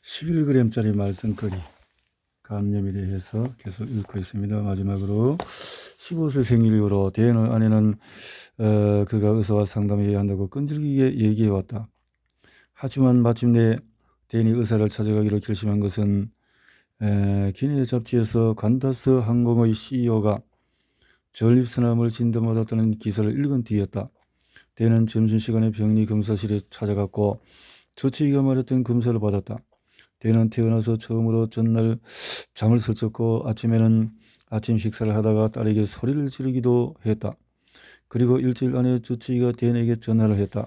11g짜리 말썽거리 감염에 대해서 계속 읽고 있습니다. 마지막으로 15세 생일 이후로 대는 아내는 그가 의사와 상담해야 한다고 끈질기게 얘기해왔다. 하지만 마침내 대인이 의사를 찾아가기로 결심한 것은 기내 잡지에서 관다스 항공의 CEO가 전립선암을 진단받았다는 기사를 읽은 뒤였다. 대는 점심시간에 병리 검사실에 찾아갔고 조치기가 말했던 검사를 받았다. 대는 태어나서 처음으로 전날 잠을 설쳤고 아침에는 아침 식사를 하다가 딸에게 소리를 지르기도 했다. 그리고 일주일 안에 조치기가 대인에게 전화를 했다.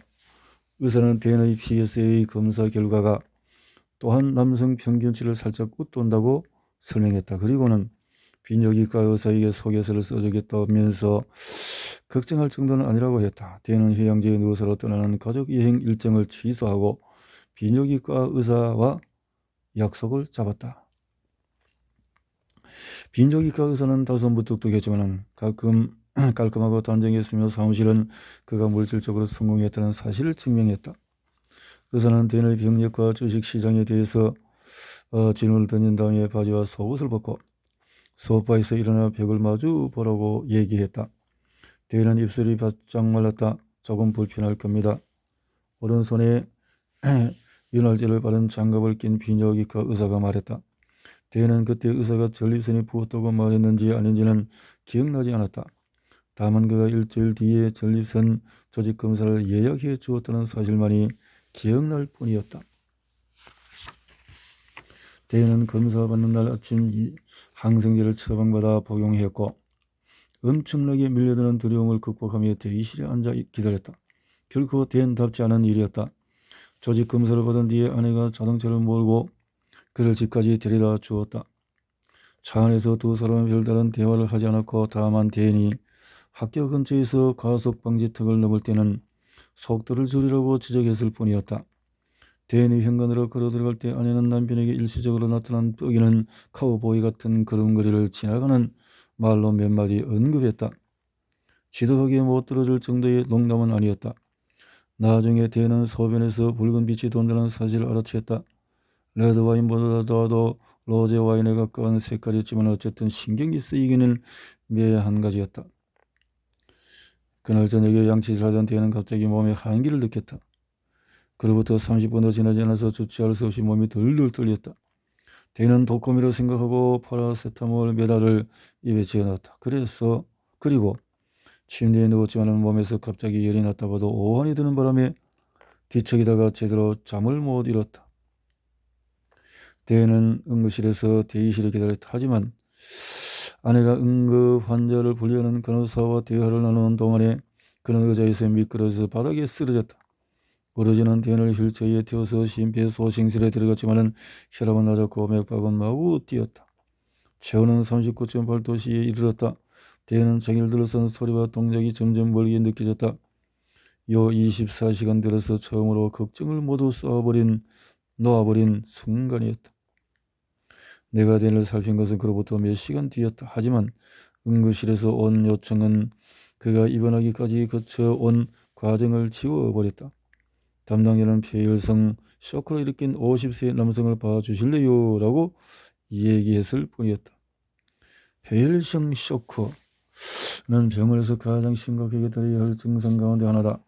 의사는 대인의 PSA 검사 결과가 또한 남성 평균치를 살짝 웃돈다고 설명했다. 그리고는 비뇨기과 의사에게 소개서를 써주겠다면서 걱정할 정도는 아니라고 했다. 대인은 휴양지에 누워서로 떠나는 가족 여행 일정을 취소하고 비뇨기과 의사와 약속을 잡았다. 비뇨기과 의사는 다소 무뚝뚝했지만 가끔 깔끔하고 단정했으며 사무실은 그가 물질적으로 성공했다는 사실을 증명했다. 의사는 대인의 병력과 주식시장에 대해서 질문을 던진 다음에 바지와 속옷을 벗고 소파에서 일어나 벽을 마주 보라고 얘기했다. 대인은 입술이 바짝 말랐다. 조금 불편할 겁니다. 오른손에 윤활제를 바른 장갑을 낀 비뇨기과 의사가 말했다. 대인은 그때 의사가 전립선이 부었다고 말했는지 아닌지는 기억나지 않았다. 다만 그가 일주일 뒤에 전립선 조직 검사를 예약해 주었다는 사실만이 기억날 뿐이었다. 대인은 검사받는 날 아침 항생제를 처방받아 복용했고 엄청나게 밀려드는 두려움을 극복하며 대기실에 앉아 기다렸다. 결코 대인답지 않은 일이었다. 조직 검사를 받은 뒤에 아내가 자동차를 몰고 그를 집까지 데려다 주었다. 차 안에서 두 사람은 별다른 대화를 하지 않았고 다만 대인이 학교 근처에서 과속방지턱을 넘을 때는 속도를 줄이라고 지적했을 뿐이었다. 대인이 현관으로 걸어 들어갈 때 아내는 남편에게 일시적으로 나타난 뻐기는 카우보이 같은 걸음걸이를 지나가는 말로 몇 마디 언급했다. 지독하게 못 들어줄 정도의 농담은 아니었다. 나중에 대인은 소변에서 붉은 빛이 돈다는 사실을 알아챘다. 레드와인보다도 로제 와인에 가까운 색깔이었지만 어쨌든 신경이 쓰이기는 매한 가지였다. 그날 저녁에 양치질 하던 대인은 갑자기 몸에 한기를 느꼈다. 그로부터 30분도 지나지 않아서 주체할 수 없이 몸이 덜덜 떨렸다. 대인은 독거미로 생각하고 파라세타몰 몇 알을 입에 지어놨다. 그리고 침대에 누웠지만 몸에서 갑자기 열이 났다고도 오한이 드는 바람에 뒤척이다가 제대로 잠을 못 이뤘다. 대인은 응급실에서 대기실에 기다렸다. 하지만 아내가 응급 환자를 분리하는 간호사와 대화를 나누는 동안에 그는 의자에서 미끄러져서 바닥에 쓰러졌다. 어르신은 대인을 휠체어에 태워서 심폐소생술에 들어갔지만 혈압은 낮았고 맥박은 마구 뛰었다. 체온은 39.8도씨에 이르렀다. 대인은 자기를 둘러싼 소리와 동작이 점점 멀게 느껴졌다. 요 24시간 들어서 처음으로 걱정을 모두 놓아버린 순간이었다. 내가 대인을 살핀 것은 그로부터 몇 시간 뒤였다. 하지만 응급실에서 온 요청은 그가 입원하기까지 거쳐온 과정을 지워버렸다. 담당자는 폐혈성 쇼크를 일으킨 50세 남성을 봐주실래요? 라고 얘기했을 뿐이었다. 폐혈성 쇼크는 병원에서 가장 심각하게 다뤄야 할 증상 가운데 하나다.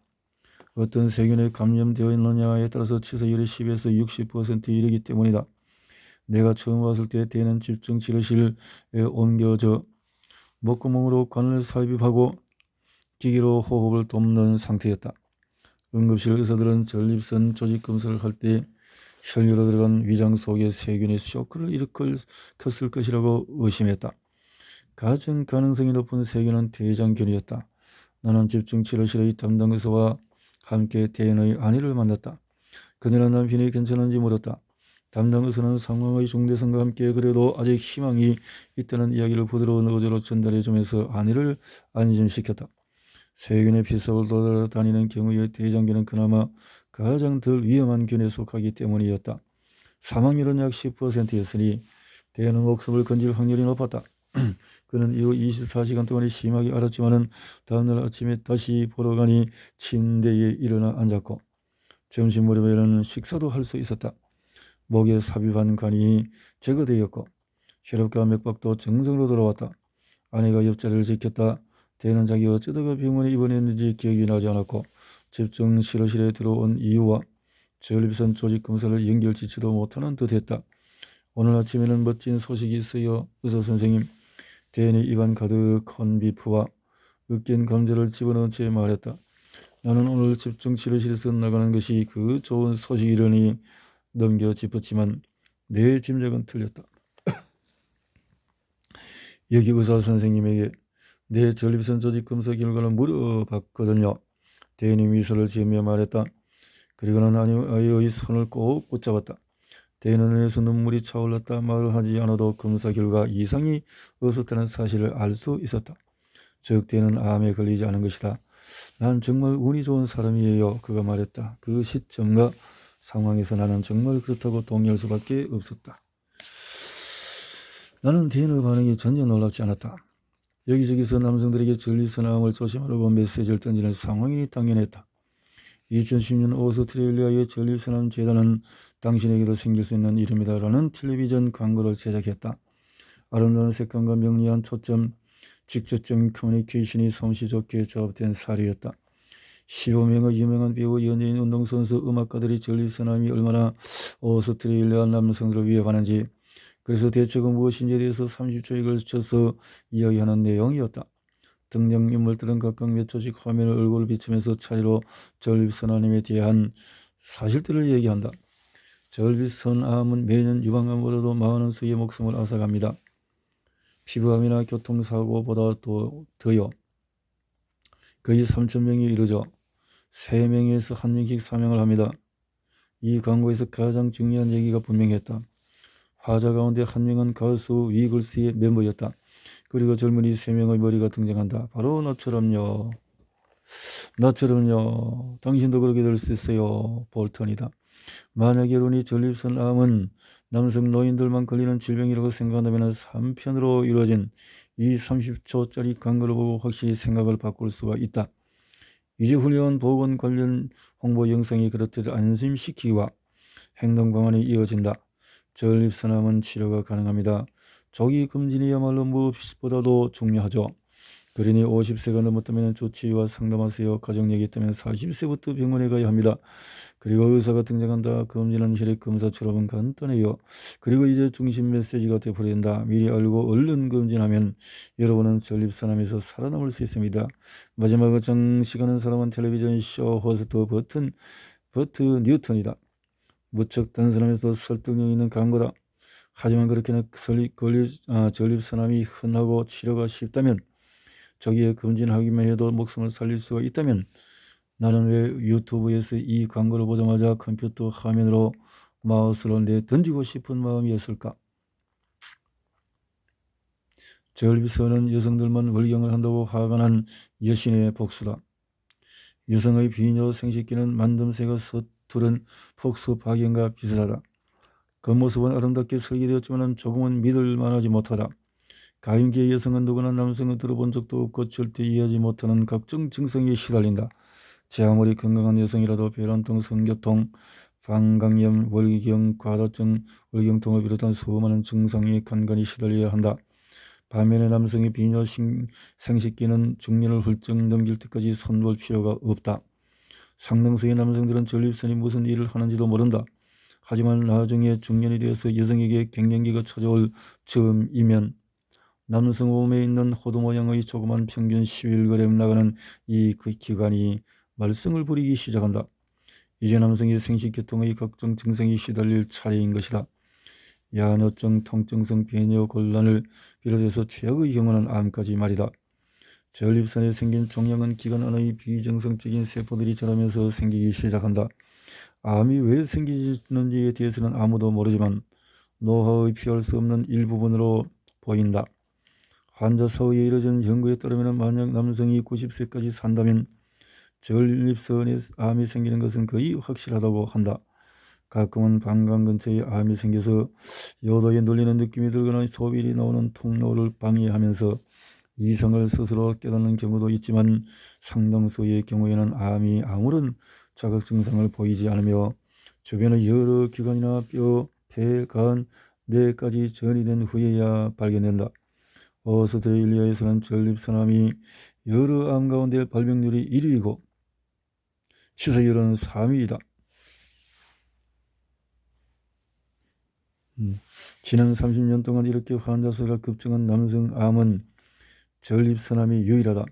어떤 세균에 감염되어 있느냐에 따라서 치사율이 10에서 60% 이르기 때문이다. 내가 처음 왔을 때 대인은 집중치료실에 옮겨져 목구멍으로 관을 삽입하고 기계로 호흡을 돕는 상태였다. 응급실 의사들은 전립선 조직 검사를 할 때 혈류로 들어간 위장 속에 세균이 쇼크를 일으켰을 것이라고 의심했다. 가장 가능성이 높은 세균은 대장균이었다. 나는 집중치료실의 담당 의사와 함께 대인의 아내를 만났다. 그녀는 남편이 괜찮은지 물었다. 담당 의사는 상황의 중대성과 함께 그래도 아직 희망이 있다는 이야기를 부드러운 어조로 전달해주면서 아내를 안심시켰다. 세균의 피속을 돌아다니는 경우에 대장균은 그나마 가장 덜 위험한 균에 속하기 때문이었다. 사망률은 약 10%였으니 대인은 목숨을 건질 확률이 높았다. 그는 이후 24시간 동안에 심하게 앓았지만 다음날 아침에 다시 보러 가니 침대에 일어나 앉았고 점심 무렵에는 식사도 할 수 있었다. 목에 삽입한 관이 제거되었고 혈압과 맥박도 정상으로 돌아왔다. 아내가 옆자리를 지켰다. 대는 자기가 어쩌다가 병원에 입원했는지 기억이 나지 않았고 집중 치료실에 들어온 이유와 전립선 조직 검사를 연결짓지도 못하는 듯했다. 오늘 아침에는 멋진 소식이 있어요. 의사 선생님. 대인의 입안 가득 컨비프와 으깬 감자를 집어넣은 채 말했다. 나는 오늘 집중 치료실에서 나가는 것이 그 좋은 소식이려니 넘겨 짚었지만 내 짐작은 틀렸다. 여기 의사 선생님에게 내 전립선 조직 검사 결과를 물어봤거든요. 대인이 미소를 지으며 말했다. 그리고는 아이의 손을 꼭 붙잡았다. 대인은 눈에서 눈물이 차올랐다. 말을 하지 않아도 검사 결과 이상이 없었다는 사실을 알 수 있었다. 즉 대인은 암에 걸리지 않은 것이다. 난 정말 운이 좋은 사람이에요. 그가 말했다. 그 시점과 상황에서 나는 정말 그렇다고 동의할 수밖에 없었다. 나는 대인의 반응이 전혀 놀랍지 않았다. 여기저기서 남성들에게 전립선암을 조심하라고 메시지를 던지는 상황이니 당연했다. 2010년 오스트레일리아의 전립선암 재단은 당신에게도 생길 수 있는 이름이다라는 텔레비전 광고를 제작했다. 아름다운 색감과 명리한 초점, 직접적인 커뮤니케이션이 솜씨 좋게 조합된 사례였다. 15명의 유명한 배우, 연예인, 운동선수, 음악가들이 전립선암이 얼마나 오스트레일리아 남성들을 위협하는지, 그래서 대책은 무엇인지에 대해서 30초에 걸쳐서 이야기하는 내용이었다. 등장인물들은 각각 몇 초씩 화면에 얼굴을 비추면서 차례로 전립선암에 대한 사실들을 얘기한다. 전립선암은 매년 유방암보다도 많은 수의 목숨을 앗아갑니다. 피부암이나 교통사고보다 더요. 거의 3,000명이 이르죠. 3명에서 1명씩 사망을 합니다. 이 광고에서 가장 중요한 얘기가 분명했다. 화자 가운데 1명은 가수 위글스의 멤버였다. 그리고 젊은이 3명의 머리가 등장한다. 바로 나처럼요. 나처럼요. 당신도 그렇게 될 수 있어요. 볼턴이다. 만약 여론이 전립선암은 남성 노인들만 걸리는 질병이라고 생각한다면 3편으로 이루어진 이 30초짜리 광고를 보고 확실히 생각을 바꿀 수가 있다. 이제 훌륭한 보건 관련 홍보 영상이 그렇듯 안심시키기와 행동 방안이 이어진다. 전립선암은 치료가 가능합니다. 조기 검진이야말로 무엇보다도 중요하죠. 그러니 50세가 넘었다면 조치와 상담하세요. 가족력이 있다면 40세부터 병원에 가야 합니다. 그리고 의사가 등장한다. 검진은 혈액 검사처럼 간단해요. 그리고 이제 중심 메시지가 되풀이된다. 미리 알고 얼른 검진하면 여러분은 전립선암에서 살아남을 수 있습니다. 마지막으로 장시간은 사람은 텔레비전 쇼 호스트 버트 뉴턴이다. 무척 단순하면서 설득력 있는 광고다. 하지만 그렇게는 전립선암이 흔하고 치료가 쉽다면, 저기에 검진하기만 해도 목숨을 살릴 수가 있다면 나는 왜 유튜브에서 이 광고를 보자마자 컴퓨터 화면으로 마우스를 내던지고 싶은 마음이었을까? 전립선은 여성들만 월경을 한다고 화가 난 여신의 복수다. 여성의 비뇨 생식기는 만듦새가 서투른 폭수 파견과 비슷하다. 겉모습은 아름답게 설계되었지만 조금은 믿을 만하지 못하다. 가임기의 여성은 누구나 남성을 들어본 적도 없고 절대 이해하지 못하는 각종 증상에 시달린다. 제 아무리 건강한 여성이라도 폐란통, 성교통, 방광염, 월경, 과다증, 월경통을 비롯한 수많은 증상에 간간히 시달려야 한다. 반면에 남성의 비뇨 생식기는 중년을 훌쩍 넘길 때까지 손볼 필요가 없다. 상당수의 남성들은 전립선이 무슨 일을 하는지도 모른다. 하지만 나중에 중년이 되어서 여성에게 갱년기가 찾아올 즈음이면 남성 몸에 있는 호두 모양의 조그만 평균 11g 나가는 이 기관이 말썽을 부리기 시작한다. 이제 남성의 생식계통의 각종 증상이 시달릴 차례인 것이다. 야뇨증, 통증성 배뇨 곤란을 비롯해서 최악의 경우는 암까지 말이다. 전립선에 생긴 종양은 기관 안의 비정상적인 세포들이 자라면서 생기기 시작한다. 암이 왜 생기는지에 대해서는 아무도 모르지만 노화의 피할 수 없는 일부분으로 보인다. 환자 사후에 이뤄진 연구에 따르면 만약 남성이 90세까지 산다면 전립선에 암이 생기는 것은 거의 확실하다고 한다. 가끔은 방광 근처에 암이 생겨서 요도에 눌리는 느낌이 들거나 소변이 나오는 통로를 방해하면서 이성을 스스로 깨닫는 경우도 있지만 상당수의 경우에는 암이 아무런 자각 증상을 보이지 않으며 주변의 여러 기관이나 뼈, 폐간 뇌까지 전이된 후에야 발견된다. 오스트레일리아에서는 전립선암이 여러 암 가운데 발병률이 1위이고 치사율은 3위이다. 지난 30년 동안 이렇게 환자 수가 급증한 남성 암은 전립선암이 유일하다.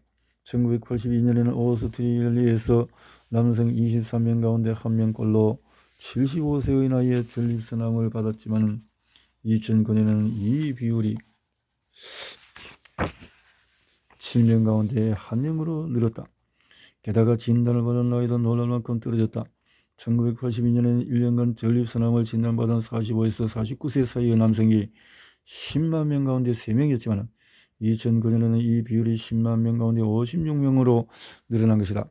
1982년에는 오스트레일리아에서 남성 23명 가운데 1명꼴로 75세의 나이에 전립선암을 받았지만 2009년에는 이 비율이 7명 가운데 1명으로 늘었다. 게다가 진단을 받은 나이도 놀랄 만큼 떨어졌다. 1982년에는 1년간 전립선암을 진단받은 45에서 49세 사이의 남성이 10만 명 가운데 3명이었지만 2009년에는 이 비율이 10만 명 가운데 56명으로 늘어난 것이다.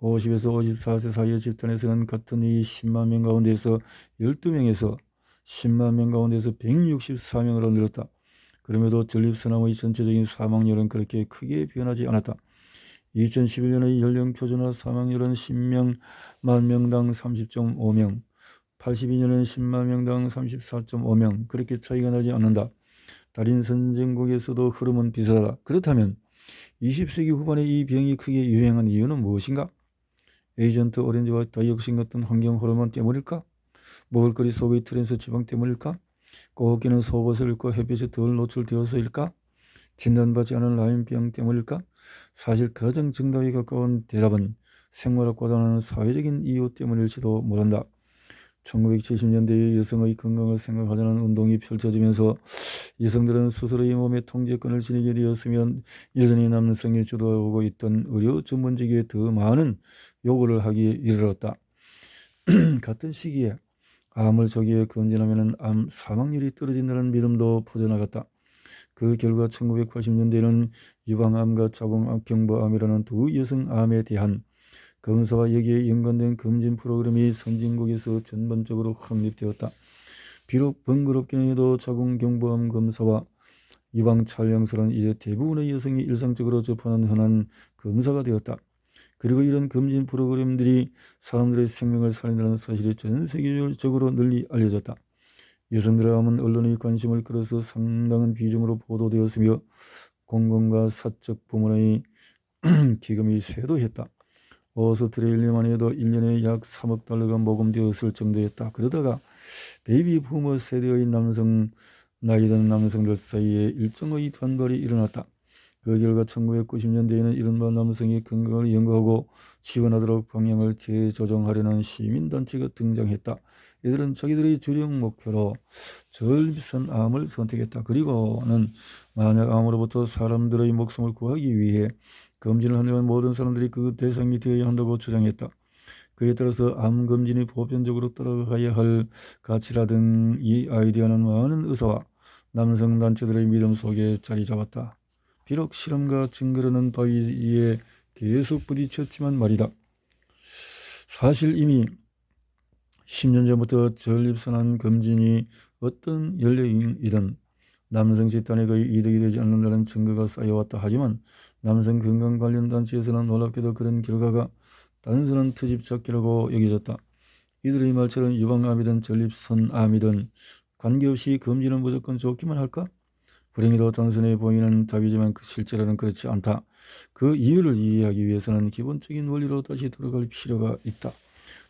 50에서 54세 사이의 집단에서는 같은 이 10만 명 가운데에서 12명에서 10만 명 가운데에서 164명으로 늘었다. 그럼에도 전립선암의 전체적인 사망률은 그렇게 크게 변하지 않았다. 2011년의 연령 표준화 사망률은 10명 만 명당 30.5명, 82년에는 10만 명당 34.5명, 그렇게 차이가 나지 않는다. 다른 선진국에서도 흐름은 비슷하다. 그렇다면 20세기 후반에 이 병이 크게 유행한 이유는 무엇인가? 에이전트 오렌지와 다이옥신 같은 환경 호르몬 때문일까? 먹을거리 소비 트랜스 지방 때문일까? 꼬끼는 속옷을 입고 햇빛에 덜 노출되어서일까? 진단받지 않은 라임병 때문일까? 사실 가장 정답에 가까운 대답은 생물학과다는 사회적인 이유 때문일지도 모른다. 1970년대에 여성의 건강을 생각하자는 운동이 펼쳐지면서 여성들은 스스로의 몸의 통제권을 지니게 되었으면 여전히 남성이 주도하고 있던 의료 전문직에 더 많은 요구를 하기에 이르렀다. 같은 시기에 암을 조기에 검진하면 암 사망률이 떨어진다는 믿음도 퍼져나갔다. 그 결과 1980년대에는 유방암과 자궁암, 경부암이라는 두 여성암에 대한 검사와 여기에 연관된 검진 프로그램이 선진국에서 전반적으로 확립되었다. 비록 번거롭긴 해도 자궁, 경부암 검사와 유방 촬영술은 이제 대부분의 여성이 일상적으로 접하는 흔한 검사가 되었다. 그리고 이런 검진 프로그램들이 사람들의 생명을 살린다는 사실이 전 세계적으로 널리 알려졌다. 여성들의 암은 언론의 관심을 끌어서 상당한 비중으로 보도되었으며 공공과 사적 부문의 기금이 쇄도했다. 오스트레일리아만 해도 1년에 약 3억 달러가 모금되었을 정도였다. 그러다가 베이비 부머 세대의 나이 든 남성들 사이에 일정의 반발이 일어났다. 그 결과 1990년대에는 이른바 남성의 건강을 연구하고 지원하도록 방향을 재조정하려는 시민단체가 등장했다. 이들은 자기들의 주력 목표로 전립선암을 선택했다. 그리고는 만약 암으로부터 사람들의 목숨을 구하기 위해 검진을 한다면 모든 사람들이 그 대상이 되어야 한다고 주장했다. 그에 따라서 암 검진이 보편적으로 따라가야 할 가치라든 이 아이디어는 많은 의사와 남성 단체들의 믿음 속에 자리 잡았다. 비록 실험과 증거라는 바위에 계속 부딪혔지만 말이다. 사실 이미 10년 전부터 전립선암 검진이 어떤 연령이든 남성 집단에 거의 이득이 되지 않는다는 증거가 쌓여왔다. 하지만 남성 건강 관련 단체에서는 놀랍게도 그런 결과가 단순한 트집 잡기라고 여겨졌다. 이들의 말처럼 유방암이든 전립선암이든 관계없이 검진은 무조건 좋기만 할까? 불행히도 단순해 보이는 답이지만 실제로는 그렇지 않다. 그 이유를 이해하기 위해서는 기본적인 원리로 다시 돌아갈 필요가 있다.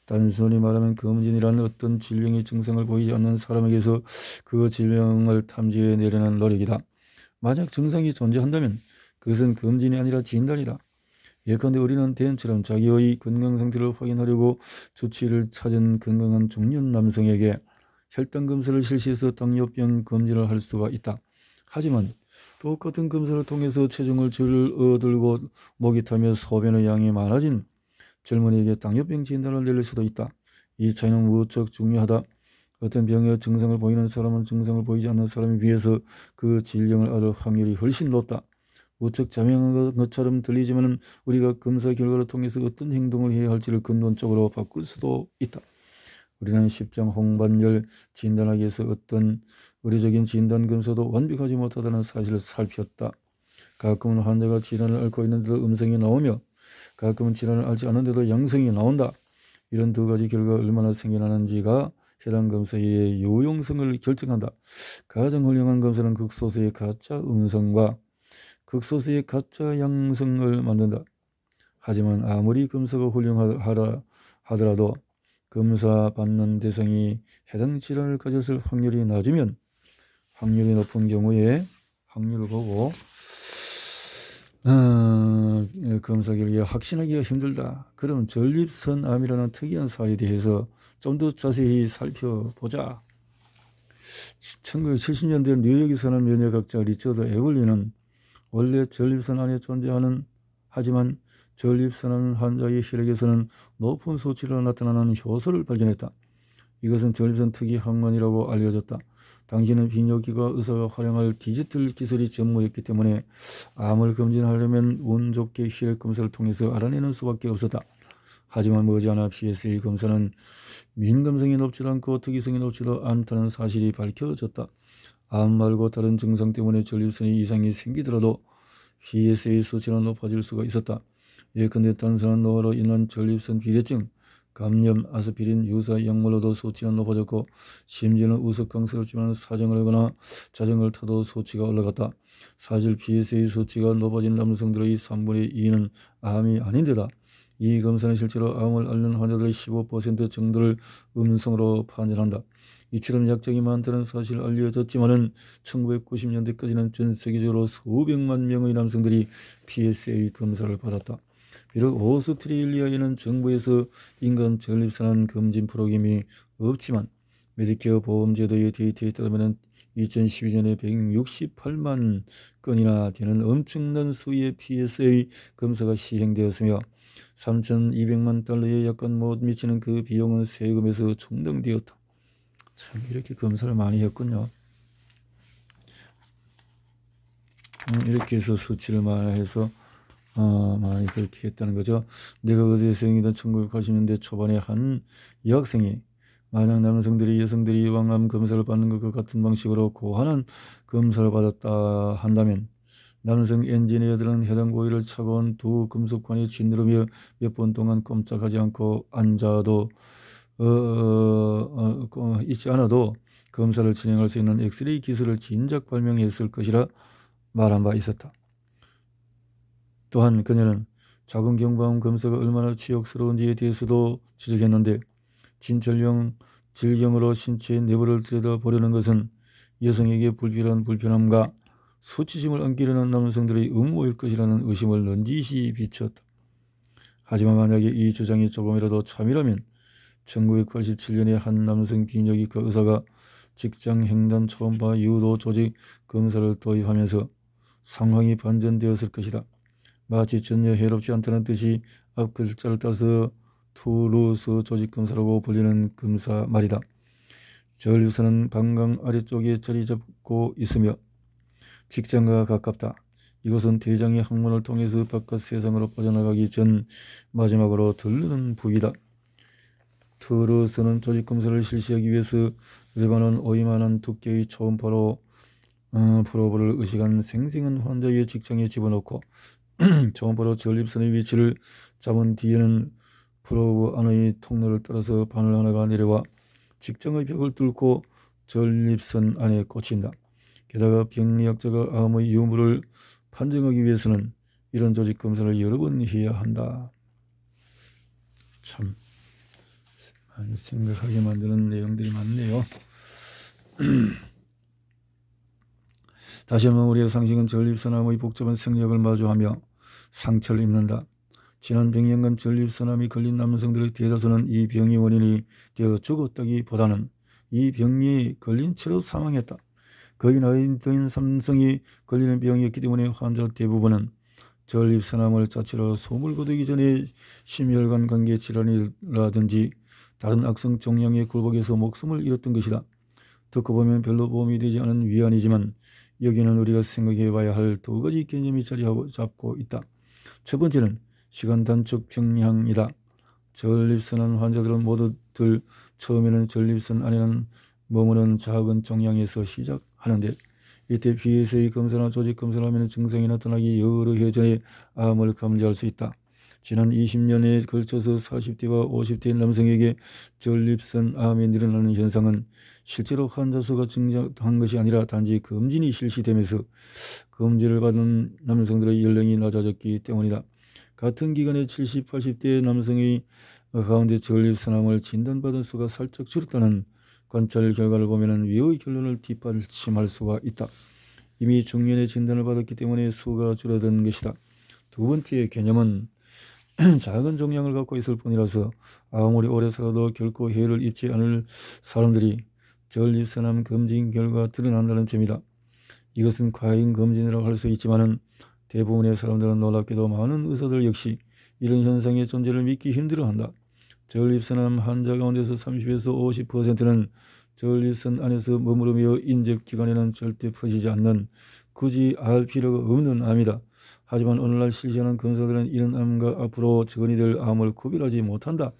단순히 말하면 검진이란 어떤 질병의 증상을 보이지 않는 사람에게서 그 질병을 탐지해내려는 노력이다. 만약 증상이 존재한다면 그것은 검진이 아니라 진단이다. 예컨대 우리는 대인처럼 자기의 건강 상태를 확인하려고 주치의를 찾은 건강한 중년 남성에게 혈당 검사를 실시해서 당뇨병 검진을 할 수가 있다. 하지만 똑같은 검사를 통해서 체중을 줄어들고 목이 타며 소변의 양이 많아진 젊은이에게 당뇨병 진단을 내릴 수도 있다. 이 차이는 무척 중요하다. 어떤 병의 증상을 보이는 사람은 증상을 보이지 않는 사람에 비해서 그 질병을 앓을 확률이 훨씬 높다. 무척 자명한 것처럼 들리지만 우리가 검사 결과를 통해서 어떤 행동을 해야 할지를 근본적으로 바꿀 수도 있다. 우리는 십장 홍반열 진단하기 위해서 어떤 의료적인 진단 검사도 완벽하지 못하다는 사실을 살폈다. 가끔은 환자가 질환을 앓고 있는데도 음성이 나오며 가끔은 질환을 앓지 않는데도 양성이 나온다. 이런 두 가지 결과가 얼마나 생겨나는지가 해당 검사의 요용성을 결정한다. 가장 훌륭한 검사는 극소수의 가짜 음성과 극소수의 가짜 양성을 만든다. 하지만 아무리 검사가 훌륭하다 하더라도 검사 받는 대상이 해당 질환을 가졌을 확률이 낮으면 확률이 높은 경우에 확률을 보고 검사 결과 확신하기가 힘들다. 그럼 전립선암이라는 특이한 사례에 대해서 좀 더 자세히 살펴보자. 1970년대 뉴욕에 사는 면역학자 리처드 에블린은 원래 전립선 안에 존재하는 하지만 전립선 환자의 혈액에서는 높은 수치로 나타나는 효소를 발견했다. 이것은 전립선 특이 항원이라고 알려졌다. 당시는 비뇨기과 의사가 활용할 디지털 기술이 전무했기 때문에 암을 검진하려면 운 좋게 혈액 검사를 통해서 알아내는 수밖에 없었다. 하지만 머지않아 PSA 검사는 민감성이 높지도 않고 특이성이 높지도 않다는 사실이 밝혀졌다. 암 말고 다른 증상 때문에 전립선에 이상이 생기더라도 PSA 수치는 높아질 수가 있었다. 예컨대 단순한 노화로 인한 전립선 비대증, 감염, 아스피린 유사 약물로도 수치는 높아졌고 심지어는 우스꽝스럽지만 사정을 하거나 자전거를 타도 수치가 올라갔다. 사실 PSA 수치가 높아진 남성들의 3분의 2는 암이 아닌데다 이 검사는 실제로 암을 앓는 환자들의 15% 정도를 음성으로 판정한다. 이처럼 약점이 많다는 사실 알려졌지만은 1990년대까지는 전 세계적으로 수백만 명의 남성들이 PSA 검사를 받았다. 비록 오스트레일리아에는 정부에서 인간 전립선 검진 프로그램이 없지만 메디케어 보험제도의 데이터에 따르면 2012년에 168만 건이나 되는 엄청난 수의 PSA 검사가 시행되었으며 3,200만 달러에 약간 못 미치는 그 비용은 세금에서 충당되었다. 참 이렇게 검사를 많이 했군요. 이렇게 해서 수치를 많이 해서 많이 그렇게 했다는 거죠. 내가 의대생이던 1980년대 초반에 한 여학생이 만약 남성들이 여성들이 왕암 검사를 받는 것과 같은 방식으로 고환한 검사를 받았다 한다면 남성 엔지니어들은 해당 고의를 차가운 두 금속관에 짓누르며 몇 분 동안 꼼짝하지 않고 앉아도 있지 않아도 검사를 진행할 수 있는 엑스레이 기술을 진작 발명했을 것이라 말한 바 있었다. 또한 그녀는 작은 경부암 검사가 얼마나 치욕스러운지에 대해서도 지적했는데 진철형 질경으로 신체의 내부를 들여다보려는 것은 여성에게 불필요한 불편함과 수치심을 안기려는 남성들의 음모일 것이라는 의심을 넌지시 비쳤다. 하지만 만약에 이 주장이 조금이라도 참이라면 1987년에 한 남성 비뇨기과 의사가 직장 횡단 초음파 유도 조직 검사를 도입하면서 상황이 반전되었을 것이다. 마치 전혀 해롭지 않다는 뜻이 앞 글자를 따서 투루스 조직검사라고 불리는 검사 말이다. 전립선은 방광 아래쪽에 자리 잡고 있으며 직장과 가깝다. 이것은 대장의 항문을 통해서 바깥 세상으로 빠져나가기 전 마지막으로 들르는 부위다. 투루스는 조직검사를 실시하기 위해서 레바논 오이만한 두께의 초음파로 프로브를 의식한 생생한 환자의 직장에 집어넣고 초음파로 전립선의 위치를 잡은 뒤에는 프로브 안의 통로를 따라서 바늘 하나가 내려와 직장의 벽을 뚫고 전립선 안에 꽂힌다. 게다가 병리학자가 암의 유무를 판정하기 위해서는 이런 조직 검사를 여러 번 해야 한다. 참 많이 생각하게 만드는 내용들이 많네요. 다시 한번 우리의 상식은 전립선암의 복잡한 생력을 마주하며 상처를 입는다. 지난 100년간 전립선암이 걸린 남성들의 대다수는 이 병의 원인이 되어 죽었다기보다는 이 병에 걸린 채로 사망했다. 거의 나이 든 삼성이 걸리는 병이었기 때문에 환자 대부분은 전립선암을 자체로 소물 거두기 전에 심혈관 관계 질환이라든지 다른 악성 종양의 굴곡에서 목숨을 잃었던 것이다. 듣고 보면 별로 도움이 되지 않은 위안이지만 여기는 우리가 생각해 봐야 할 두 가지 개념이 자리 잡고 있다. 첫 번째는 시간 단축 평양이다. 전립선암 환자들은 모두들 처음에는 전립선 안에는 머무는 작은 종양에서 시작하는데 이때 PSA 검사나 조직 검사를 하면 증상이 나타나기 여러 해 전에 암을 감지할 수 있다. 지난 20년에 걸쳐서 40대와 50대 남성에게 전립선 암이 늘어나는 현상은 실제로 환자 수가 증가한 것이 아니라 단지 검진이 실시되면서 검진을 받은 남성들의 연령이 낮아졌기 때문이다. 같은 기간에 70, 80대 남성의 가운데 전립선암을 진단받은 수가 살짝 줄었다는 관찰 결과를 보면 위의 결론을 뒷받침할 수가 있다. 이미 중년에 진단을 받았기 때문에 수가 줄어든 것이다. 두 번째 개념은 작은 종양을 갖고 있을 뿐이라서 아무리 오래 살아도 결코 해를 입지 않을 사람들이 전립선암 검진 결과 드러난다는 점이다. 이것은 과잉 검진이라고 할 수 있지만은 대부분의 사람들은 놀랍게도 많은 의사들 역시 이런 현상의 존재를 믿기 힘들어한다. 전립선암 환자 가운데서 30에서 50%는 전립선 안에서 머무르며 인접기관에는 절대 퍼지지 않는 굳이 알 필요가 없는 암이다. 하지만 오늘날 실시하는 검사들은 이런 암과 앞으로 전이될 암을 구별하지 못한다.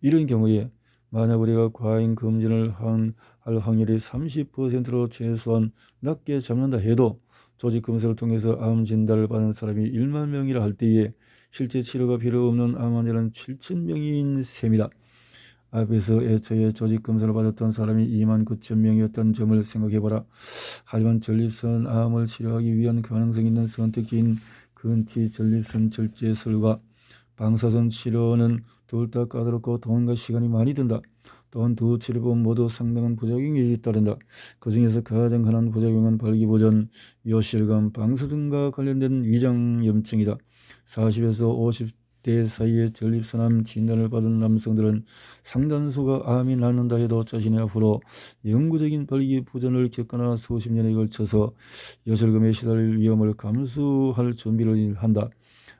이런 경우에 만약 우리가 과잉 검진을 할 확률이 30%로 최소한 낮게 잡는다 해도 조직 검사를 통해서 암 진단을 받은 사람이 1만 명이라 할 때에 실제 치료가 필요 없는 암 환자는 7,000명인 셈이다. 앞에서 애초에 조직 검사를 받았던 사람이 2만 9천 명이었던 점을 생각해보라. 하지만 전립선 암을 치료하기 위한 가능성 있는 선택지인 근치 전립선 절제술과 방사선 치료는 둘 다 까다롭고 돈과 시간이 많이 든다. 또한 두 치료법 모두 상당한 부작용이 잇따른다. 그 중에서 가장 흔한 부작용은 발기부전, 요실감, 방사선과 관련된 위장염증이다. 40에서 50대 사이에 전립선암 진단을 받은 남성들은 상당수가 암이 낫는다 해도 자신이 앞으로 영구적인 발기부전을 겪거나 수십 년에 걸쳐서 요실금에 시달릴 위험을 감수할 준비를 한다.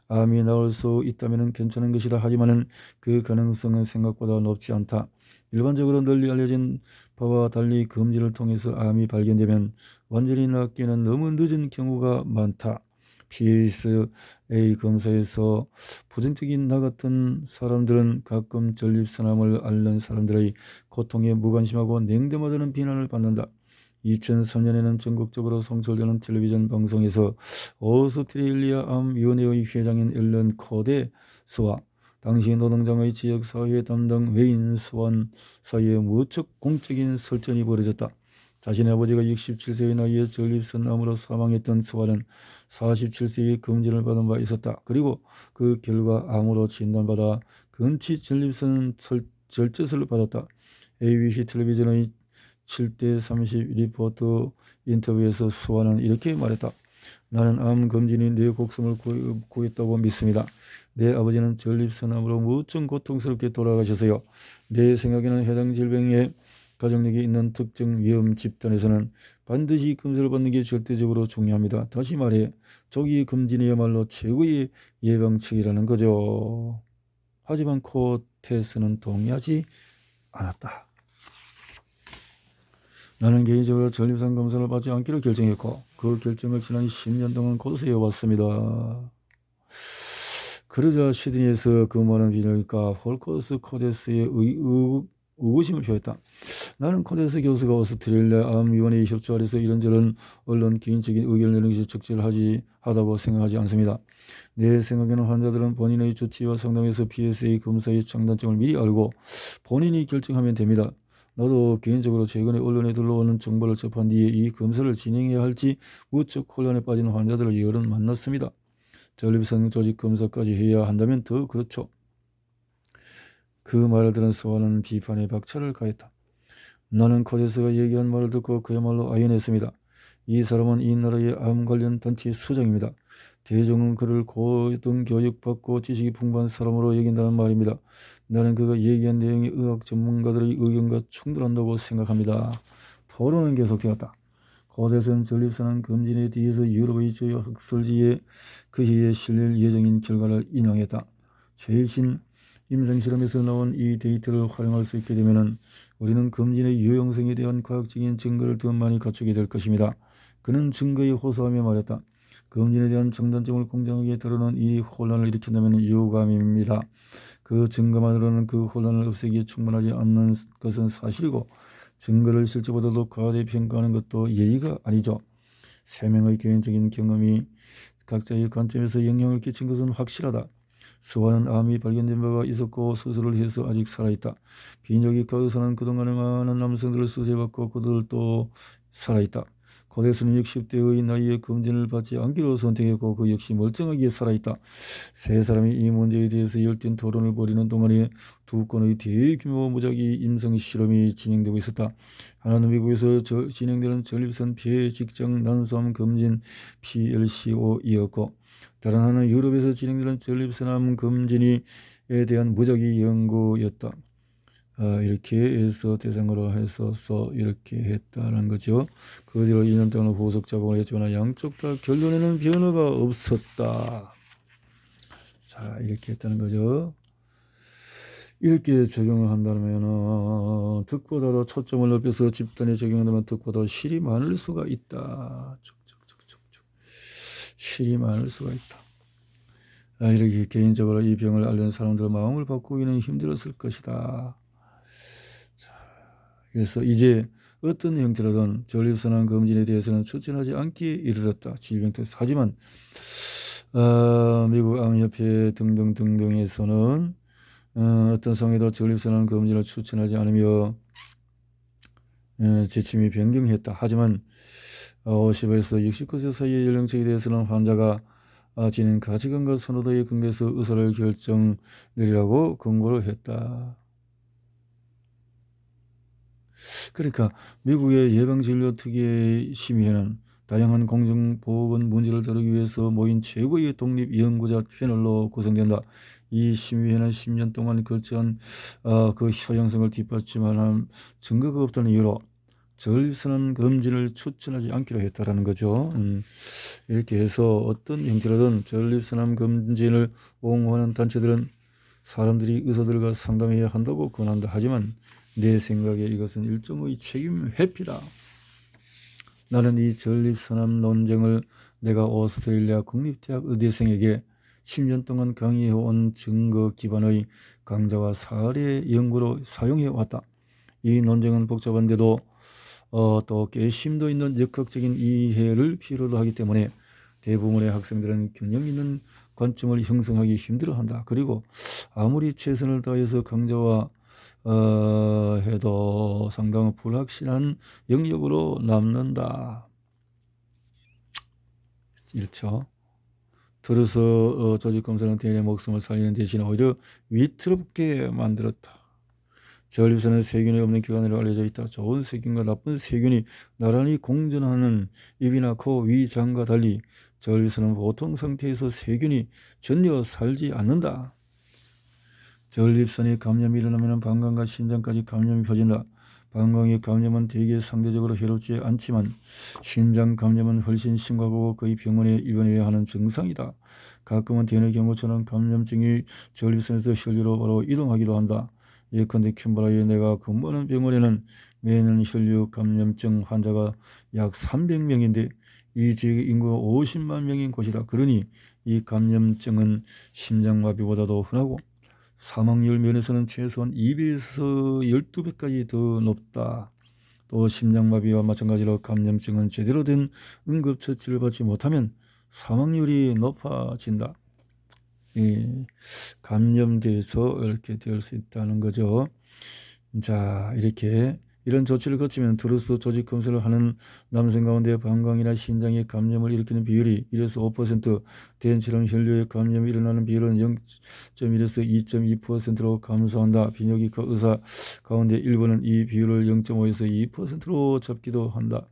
암이 나올 수 있다면 괜찮은 것이다. 하지만 그 가능성은 생각보다 높지 않다. 일반적으로 널리 알려진 바와 달리 검진을 통해서 암이 발견되면 완전히 낫기는 너무 늦은 경우가 많다. PSA 검사에서 부정적인 나 같은 사람들은 가끔 전립선암을 앓는 사람들의 고통에 무관심하고 냉담하다는 비난을 받는다. 2003년에는 전국적으로 송출되는 텔레비전 방송에서 오스트레일리아 암위원회의 회장인 앨런 코데스와 당시 노동장의 지역사회 담당 웨인 스완 사이에 무척 공적인 설전이 벌어졌다. 자신의 아버지가 67세의 나이에 전립선암으로 사망했던 스완은 47세에 검진을 받은 바 있었다. 그리고 그 결과 암으로 진단받아 근치 전립선 절제술을 받았다. ABC 텔레비전의 7대30 리포트 인터뷰에서 스완은 이렇게 말했다. 나는 암 검진이 내 목숨을 구했다고 믿습니다. 내 아버지는 전립선암으로 무척 고통스럽게 돌아가셔서요. 내 생각에는 해당 질병에 가족력이 있는 특정 위험 집단에서는 반드시 검사를 받는 게 절대적으로 중요합니다. 다시 말해 조기 검진이야말로 최고의 예방책이라는 거죠. 하지만 코테스는 동의하지 않았다. 나는 개인적으로 전립선 검사를 받지 않기로 결정했고 그 결정을 지난 10년 동안 고수해왔습니다. 그러자 시드니에서 근무하는 비뇨기과 홀코스 코데스의 의구심을 표했다. 나는 코데스 교수가 오스트레일리아 암위원회의 협조 아래서 이런저런 언론 개인적인 의견을 내는 것이 적절하다고 생각하지 않습니다. 내 생각에는 환자들은 본인의 조치와 상담에서 PSA 검사의 장단점을 미리 알고 본인이 결정하면 됩니다. 나도 개인적으로 최근에 언론에 들러오는 정보를 접한 뒤에 이 검사를 진행해야 할지 무척 혼란에 빠진 환자들을 여러 만났습니다. 전립선 조직 검사까지 해야 한다면 더 그렇죠. 그 말을 들은 스완은 비판에 박차를 가했다. 나는 코데스가 얘기한 말을 듣고 그야말로 아연했습니다. 이 사람은 이 나라의 암 관련 단체 수장입니다. 대중은 그를 고등교육받고 지식이 풍부한 사람으로 여긴다는 말입니다. 나는 그가 얘기한 내용이 의학 전문가들의 의견과 충돌한다고 생각합니다. 토론은 계속되었다. 코데스는 전립선암 검진에 대해서 유럽의 주요 학술지에 그 해에 실릴 예정인 결과를 인용했다. 최신 임상실험에서 나온 이 데이터를 활용할 수 있게 되면 우리는 검진의 유용성에 대한 과학적인 증거를 더 많이 갖추게 될 것입니다. 그는 증거에 호소하며 말했다. 검진에 대한 장단점을 공정하게 드러낸 이 혼란을 일으킨다면 유감입니다. 그 증거만으로는 그 혼란을 없애기에 충분하지 않는 것은 사실이고 증거를 실제보다도 과대평가하는 것도 예의가 아니죠. 세 명의 개인적인 경험이 각자의 관점에서 영향을 끼친 것은 확실하다. 스와는 암이 발견된 바가 있었고 수술을 해서 아직 살아있다. 비뇨기과 의사는 그동안에 많은 남성들을 수술해봤고 그들도 살아있다. 고대수는 60대의 나이에 검진을 받지 않기로 선택했고 그 역시 멀쩡하게 살아있다. 세 사람이 이 문제에 대해서 열띤 토론을 벌이는 동안에 두 건의 대규모 무작위 임상 실험이 진행되고 있었다. 하나는 미국에서 진행되는 전립선 폐 직장 난소암 검진 PLCO이었고 다른 하나는 유럽에서 진행되는 전립선암 검진에 대한 무작위 연구였다. 이렇게 해서 대상으로 했어서 이렇게 했다는 거죠. 그 뒤로 2년 동안 후속 작업을 했지만 양쪽 다 결론에는 변화가 없었다. 자, 이렇게 했다는 거죠. 이렇게 적용을 한다면 득보다도 초점을 넓혀서 집단에 적용한다면 득보다 실이 많을 수가 있다. 실이 많을 수가 있다. 이렇게 개인적으로 이 병을 앓는 사람들의 마음을 바꾸기는 힘들었을 것이다. 그래서 이제 어떤 형태로든 전립선암 검진에 대해서는 추천하지 않기에 이르렀다. 질병 테스트. 하지만 미국 암협회 등등등등에서는 어떤 성에도 전립선암 검진을 추천하지 않으며 지침이 변경했다. 하지만 50에서 69세 사이의 연령층에 대해서는 환자가 지닌 가치관과 선호도에 근거해서 의사를 결정 내리라고 권고를 했다. 그러니까 미국의 예방진료특위의 심의회는 다양한 공정보건 문제를 다루기 위해서 모인 최고의 독립 연구자 패널로 구성된다. 이 심의회는 10년 동안 걸쳐한 그 효용성을 뒷받침하는 증거가 없다는 이유로 전립선암 검진을 추천하지 않기로 했다라는 거죠. 이렇게 해서 어떤 형태로든 전립선암 검진을 옹호하는 단체들은 사람들이 의사들과 상담해야 한다고 권한다. 하지만 내 생각에 이것은 일종의 책임 회피다. 나는 이 전립선암 논쟁을 내가 오스트레일리아 국립대학 의대생에게 10년 동안 강의해온 증거 기반의 강좌와 사례 연구로 사용해왔다. 이 논쟁은 복잡한데도 또 꽤 심도 있는 역학적인 이해를 필요로 하기 때문에 대부분의 학생들은 균형 있는 관점을 형성하기 힘들어한다. 그리고 아무리 최선을 다해서 강좌와 해도 상당히 불확실한 영역으로 남는다. 이렇죠. 들어서 조직검사는 대인의 목숨을 살리는 대신 오히려 위태롭게 만들었다. 전립선은 세균이 없는 기관으로 알려져 있다. 좋은 세균과 나쁜 세균이 나란히 공존하는 입이나 코, 위, 장과 달리 전립선은 보통 상태에서 세균이 전혀 살지 않는다. 전립선에 감염이 일어나면 방광과 신장까지 감염이 퍼진다. 방광의 감염은 대개 상대적으로 해롭지 않지만 신장 감염은 훨씬 심각하고 거의 병원에 입원해야 하는 증상이다. 가끔은 대뇌 경부처럼 감염증이 전립선에서 혈류로 바로 이동하기도 한다. 예컨대 캔버라에 내가 근무하는 병원에는 매년 혈류 감염증 환자가 약 300명인데 이 지역의 인구가 50만 명인 곳이다. 그러니 이 감염증은 심장마비보다도 흔하고 사망률 면에서는 최소한 2배에서 12배까지 더 높다. 또 심장마비와 마찬가지로 감염증은 제대로 된 응급처치를 받지 못하면 사망률이 높아진다. 감염돼서 이렇게 될 수 있다는 거죠. 자, 이렇게 이런 조치를 거치면 드루스 조직 검사를 하는 남성 가운데 방광이나 신장에 감염을 일으키는 비율이 1에서 5%, 대인처럼 혈류에 감염이 일어나는 비율은 0.1에서 2.2%로 감소한다. 비뇨기과 의사 가운데 일부는 이 비율을 0.5에서 2%로 잡기도 한다.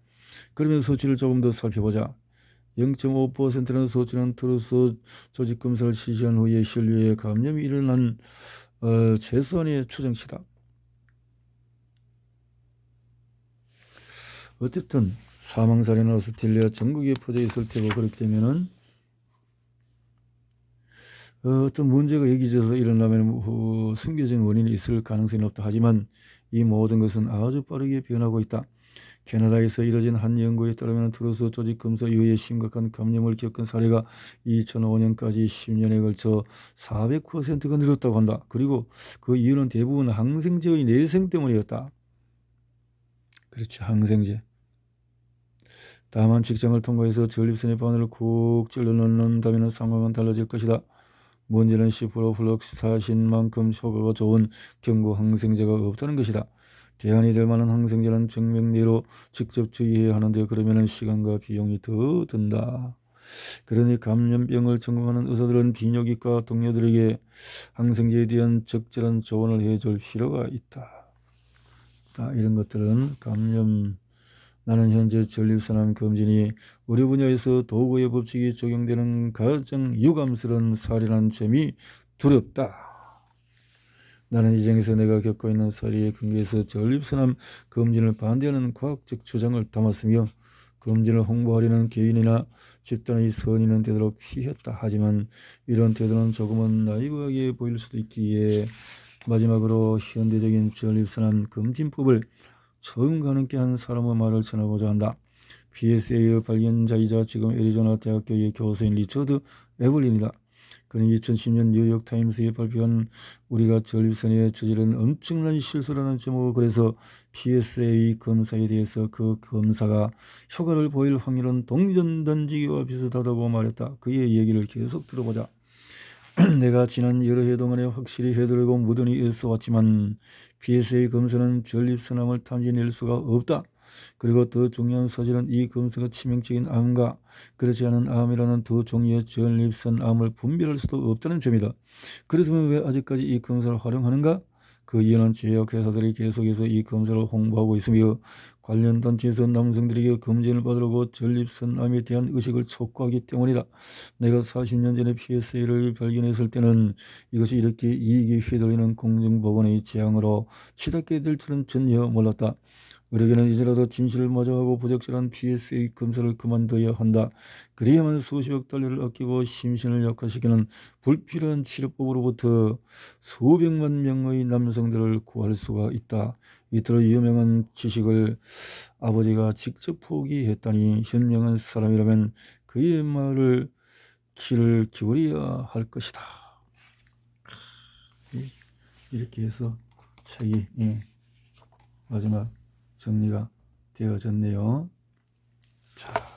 그러면 수치를 조금 더 살펴보자. 0.5%는 수치는 드루스 조직 검사를 실시한 후에 혈류에 감염이 일어난 최소한의 추정치다. 어쨌든 사망 사례는 오스트레일리아 전국에 퍼져 있을 테고 그렇게 되면은 어떤 문제가 여기저기서 일어나면 숨겨진 원인이 있을 가능성이 높다. 하지만 이 모든 것은 아주 빠르게 변하고 있다. 캐나다에서 이뤄진 한 연구에 따르면 드루스 조직 검사 이후에 심각한 감염을 겪은 사례가 2005년까지 10년에 걸쳐 400%가 늘었다고 한다. 그리고 그 이유는 대부분 항생제의 내생 때문이었다. 그렇지, 항생제. 다만 직장을 통과해서 전립선의 바늘을 쿡 찔러 넣는다면 상황은 달라질 것이다. 문제는 10% 플럭사신만큼 효과가 좋은 경구 항생제가 없다는 것이다. 대안이 될 만한 항생제는 증명대로 직접 주의해야 하는데 그러면 시간과 비용이 더 든다. 그러니 감염병을 전공하는 의사들은 비뇨기과 동료들에게 항생제에 대한 적절한 조언을 해줄 필요가 있다. 이런 것들은 나는 현재 전립선암 검진이 의료 분야에서 도구의 법칙이 적용되는 가장 유감스러운 사례라는 점이 두렵다. 나는 이 장에서 내가 겪고 있는 사례에 근거해서 전립선암 검진을 반대하는 과학적 주장을 담았으며 검진을 홍보하려는 개인이나 집단의 선의는 되도록 피했다. 하지만 이런 태도는 조금은 나이브하게 보일 수도 있기에 마지막으로 현대적인 전립선암 검진법을 처음 가능케 한 사람의 말을 전하고자 한다. PSA의 발견자이자 지금 애리조나 대학교의 교수인 리처드 에블린이다. 그는 2010년 뉴욕타임스에 발표한 우리가 전립선에 저지른 엄청난 실수라는 제목으로 그래서 PSA 검사에 대해서 그 검사가 효과를 보일 확률은 동전 던지기와 비슷하다고 말했다. 그의 얘기를 계속 들어보자. 내가 지난 여러 해 동안에 확실히 해드리고 무던히 애써왔지만 PSA 검사는 전립선암을 탐지낼 수가 없다. 그리고 더 중요한 사실은 이 검사가 치명적인 암과 그렇지 않은 암이라는 두 종류의 전립선암을 분별할 수도 없다는 점이다. 그렇다면 왜 아직까지 이 검사를 활용하는가? 그 이유는 제약회사들이 계속해서 이 검사를 홍보하고 있으며 관련 단체에서 남성들에게 검진을 받으라고 전립선암에 대한 의식을 촉구하기 때문이다. 내가 40년 전에 PSA를 발견했을 때는 이것이 이렇게 이익이 휘둘리는 공중보건의 재앙으로 치닫게 될 줄은 전혀 몰랐다. 의료계는 이제라도 진실을 마주하고 부적절한 PSA 검사를 그만둬야 한다. 그래야만 수십억 달러를 아끼고 심신을 약화시키는 불필요한 치료법으로부터 수백만 명의 남성들을 구할 수가 있다. 이토록 유명한 지식을 아버지가 직접 포기했다니 현명한 사람이라면 그의 말을 귀를 기울여야 할 것이다. 이렇게 해서 책이 마지막 정리가 되어졌네요. 자.